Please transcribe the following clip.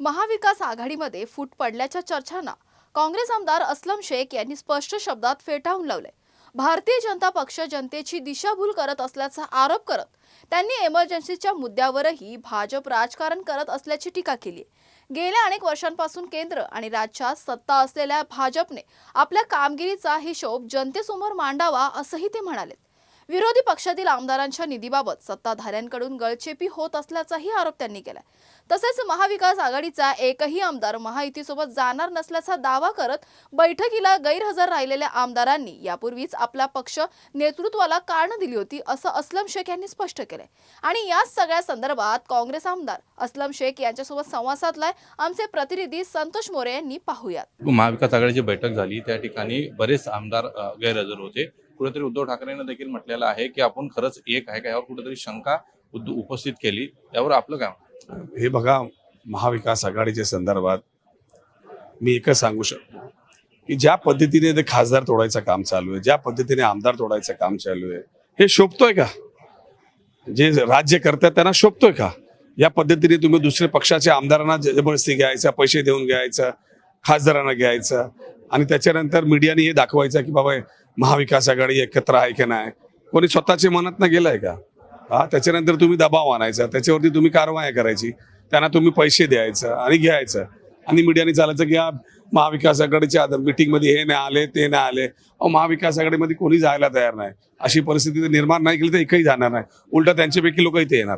महाविकास आघाडीमध्ये फूट पडल्याच्या चर्चांना काँग्रेस आमदार अस्लम शेख यांनी स्पष्ट शब्दात फेटाळून लावले। भारतीय जनता पक्ष जनतेची दिशाभूल करत असल्याचा आरोप करत त्यांनी इमर्जन्सीच्या मुद्द्यावरही भाजप राजकारण करत असल्याची टीका केली। गेल्या अनेक वर्षांपासून केंद्र आणि राज्यात सत्ता असलेल्या भाजपने आपल्या कामगिरीचा हिशोब जनतेसमोर मांडावा असंही ते म्हणाले। विरोधी पक्षातील आमदारांच्या निधीबाबत सत्ताधाऱ्यांकडून गळचेपी होत असल्याचाही आरोप त्यांनी केला। तसेच महाविकास आघाडीचा एकही आमदार महायुतीसोबत जाणार नसल्याचा दावा करत बैठकीला गैरहजर राहिलेल्या आमदारांनी यापूर्वीच आपला पक्ष नेतृत्वाला कारण दिली होती असं अस्लम शेख यांनी स्पष्ट केले। आणि या सगळ्या संदर्भात काँग्रेस आमदार अस्लम शेख यांच्यासोबत संवाद साधलाय आमचे प्रतिनिधी संतोष मोरे यांनी। पाहूयात। महाविकास आघाडीची बैठक झाली, त्या ठिकाणी बरेच आमदार गैरहजर होते। कुठेतरी उद्धव ठाकरेंना देखील म्हटलेलं आहे की आपण खरंच एक आहे का, यावर कुठेतरी शंका उपस्थित केली। यावर आपलं काय? हे बघा, महाविकास आघाडीच्या संदर्भात मी एकच सांगू शकतो की ज्या पद्धतीने ते खासदार तोडायचं काम चालू आहे, ज्या पद्धतीने आमदार तोडायचं काम चालू आहे, हे शोभतोय का? जे राज्य करतात त्यांना शोभतोय का? या पद्धतीने तुम्ही दुसऱ्या पक्षाच्या आमदारांना जबरदस्ती घ्यायचा, पैसे देऊन घ्यायचं, खासदारांना घ्यायचं आणि त्याच्यानंतर मीडियाने हे दाखवायचं की बाबा महाविकास आघाडी एकत्र आहे की नाही। कोणी स्वतःच्या मनात गेलाय का? त्याच्यानंतर तुम्ही दबाव आणायचा, त्याच्यावरती तुम्ही कारवाया करायची, त्यांना तुम्ही पैसे द्यायचं आणि घ्यायचं आणि मीडियाने चालायचं की महाविकास आघाडीच्या मीटिंगमध्ये हे नाही आले, ते नाही आले। महाविकास आघाडीमध्ये कोणी जायला तयार नाही। अशी परिस्थिती निर्माण नाही केली तर एकही जाणार नाही, उलट त्यांच्यापैकी लोक इथे येणार।